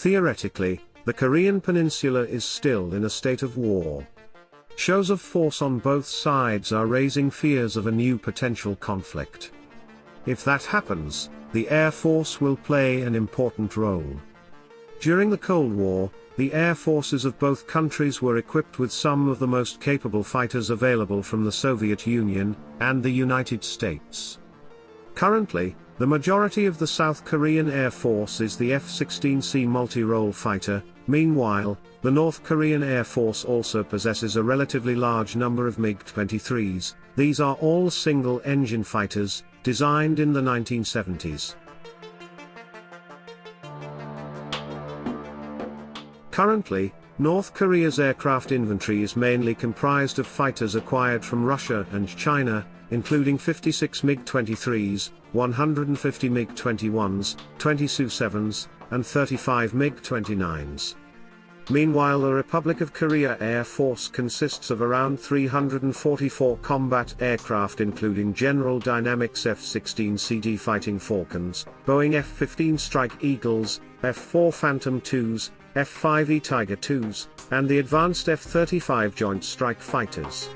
Theoretically, the Korean Peninsula is still in a state of war. Shows of force on both sides are raising fears of a new potential conflict. If that happens, the Air Force will play an important role. During the Cold War, the air forces of both countries were equipped with some of the most capable fighters available from the Soviet Union and the United States. Currently, the majority of the South Korean Air Force is the F-16C multirole fighter. Meanwhile, the North Korean Air Force also possesses a relatively large number of MiG-23s. These are all single-engine fighters, designed in the 1970s. Currently, North Korea's aircraft inventory is mainly comprised of fighters acquired from Russia and China, including 56 MiG-23s, 150 MiG-21s, 20 Su-7s, and 35 MiG-29s. Meanwhile, the Republic of Korea Air Force consists of around 344 combat aircraft including General Dynamics F-16CD Fighting Falcons, Boeing F-15 Strike Eagles, F-4 Phantom IIs, F-5E Tiger IIs, and the advanced F-35 Joint Strike Fighters.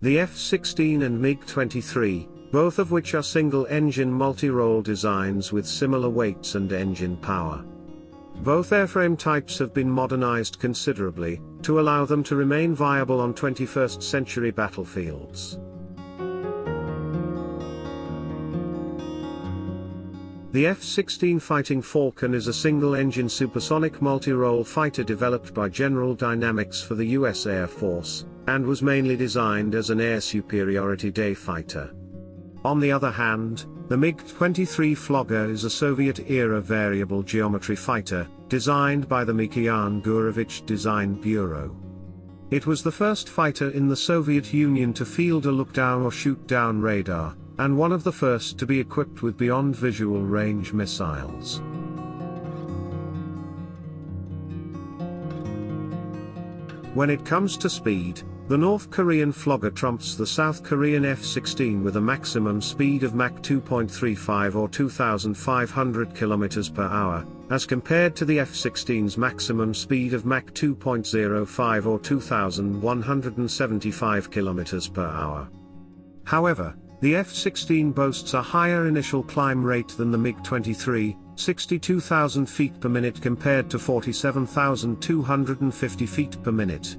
The F-16 and MiG-23, both of which are single-engine multi-role designs with similar weights and engine power. Both airframe types have been modernized considerably, to allow them to remain viable on 21st-century battlefields. The F-16 Fighting Falcon is a single-engine supersonic multi-role fighter developed by General Dynamics for the U.S. Air Force, and was mainly designed as an air superiority day fighter. On the other hand, the MiG-23 Flogger is a Soviet-era variable geometry fighter, designed by the Mikhail Gurevich Design Bureau. It was the first fighter in the Soviet Union to field a look-down or shoot-down radar, and one of the first to be equipped with beyond visual range missiles. When it comes to speed, the North Korean Flogger trumps the South Korean F-16 with a maximum speed of Mach 2.35 or 2,500 km per hour, as compared to the F-16's maximum speed of Mach 2.05 or 2,175 km per hour. However, the F-16 boasts a higher initial climb rate than the MiG-23, 62,000 feet per minute compared to 47,250 feet per minute.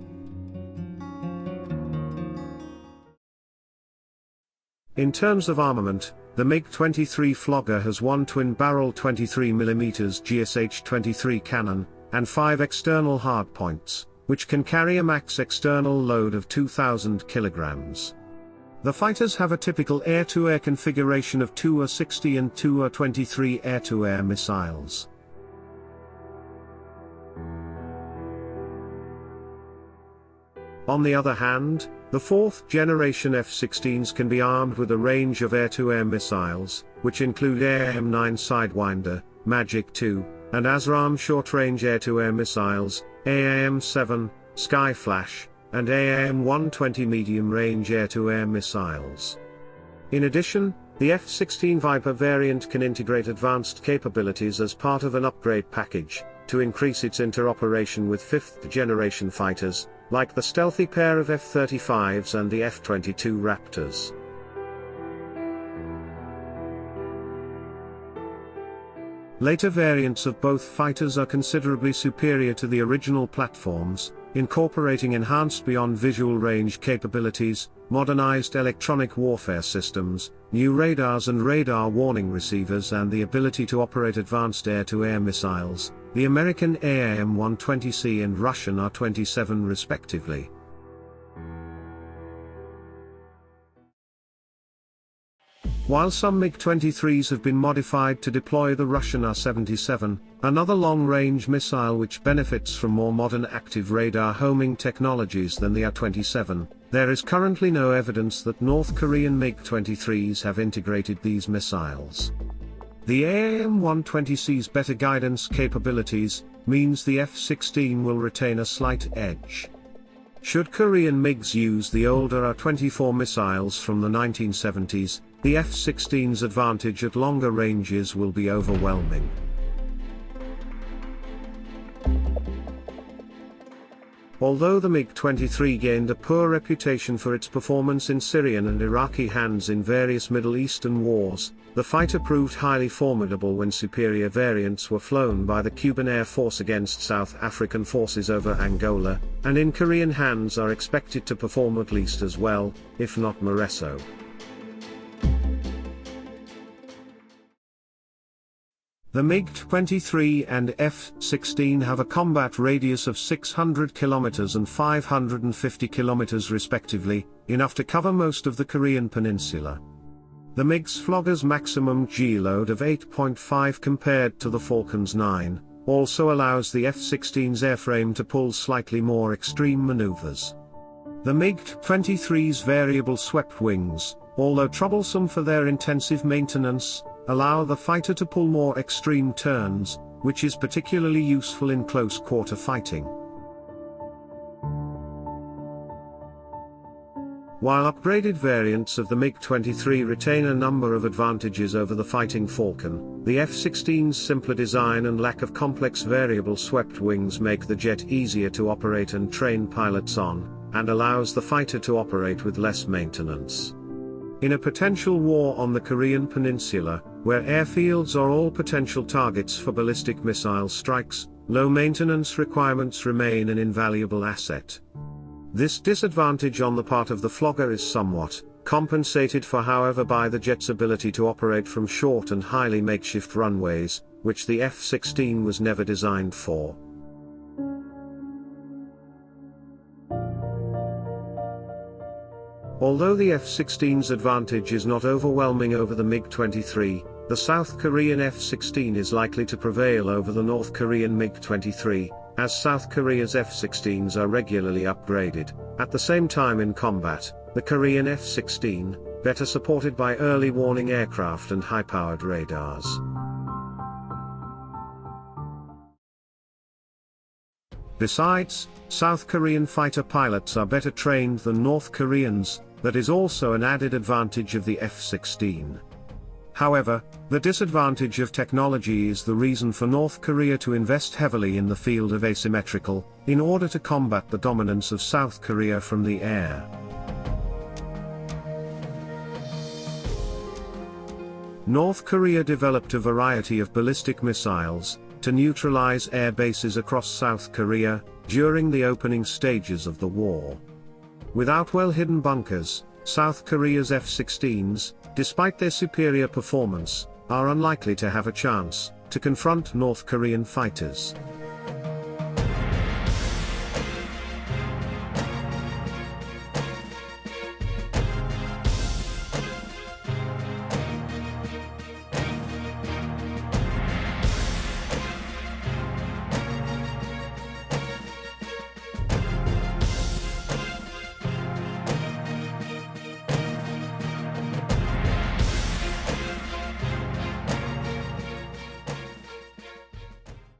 In terms of armament, the MiG-23 Flogger has one twin-barrel 23mm GSH-23 cannon, and 5 external hardpoints, which can carry a max external load of 2,000 kilograms. The fighters have a typical air-to-air configuration of 2 A-60 and 2 A-23 air-to-air missiles. On the other hand, the fourth-generation F-16s can be armed with a range of air-to-air missiles, which include AIM-9 Sidewinder, Magic II, and ASRAAM short-range air-to-air missiles, AIM-7, Skyflash, and AIM-120 medium-range air-to-air missiles. In addition, the F-16 Viper variant can integrate advanced capabilities as part of an upgrade package, to increase its interoperation with fifth-generation fighters, like the stealthy pair of F-35s and the F-22 Raptors. Later variants of both fighters are considerably superior to the original platforms, incorporating enhanced beyond visual range capabilities, modernized electronic warfare systems, new radars and radar warning receivers, and the ability to operate advanced air-to-air missiles, the American AIM-120C and Russian R-27 respectively. While some MiG-23s have been modified to deploy the Russian R-77, another long-range missile which benefits from more modern active radar homing technologies than the R-27, there is currently no evidence that North Korean MiG-23s have integrated these missiles. The AIM-120C's better guidance capabilities means the F-16 will retain a slight edge. Should Korean MiGs use the older R-24 missiles from the 1970s, the F-16's advantage at longer ranges will be overwhelming. Although the MiG-23 gained a poor reputation for its performance in Syrian and Iraqi hands in various Middle Eastern wars, the fighter proved highly formidable when superior variants were flown by the Cuban Air Force against South African forces over Angola, and in Korean hands are expected to perform at least as well, if not more so. The MiG-23 and F-16 have a combat radius of 600 km and 550 km respectively, enough to cover most of the Korean Peninsula. The MiG's flogger's maximum G-load of 8.5 compared to the Falcon's 9, also allows the F-16's airframe to pull slightly more extreme maneuvers. The MiG-23's variable swept wings, although troublesome for their intensive maintenance, allow the fighter to pull more extreme turns, which is particularly useful in close-quarter fighting. While upgraded variants of the MiG-23 retain a number of advantages over the Fighting Falcon, the F-16's simpler design and lack of complex variable swept wings make the jet easier to operate and train pilots on, and allows the fighter to operate with less maintenance. In a potential war on the Korean Peninsula, where airfields are all potential targets for ballistic missile strikes, low maintenance requirements remain an invaluable asset. This disadvantage on the part of the flogger is somewhat compensated for, however, by the jet's ability to operate from short and highly makeshift runways, which the F-16 was never designed for. Although the F-16's advantage is not overwhelming over the MiG-23, the South Korean F-16 is likely to prevail over the North Korean MiG-23, as South Korea's F-16s are regularly upgraded. At the same time in combat, the Korean F-16, better supported by early warning aircraft and high-powered radars. Besides, South Korean fighter pilots are better trained than North Koreans. That is also an added advantage of the F-16. However, the disadvantage of technology is the reason for North Korea to invest heavily in the field of asymmetrical, in order to combat the dominance of South Korea from the air. North Korea developed a variety of ballistic missiles to neutralize air bases across South Korea during the opening stages of the war. Without well-hidden bunkers, South Korea's F-16s, despite their superior performance, are unlikely to have a chance to confront North Korean fighters.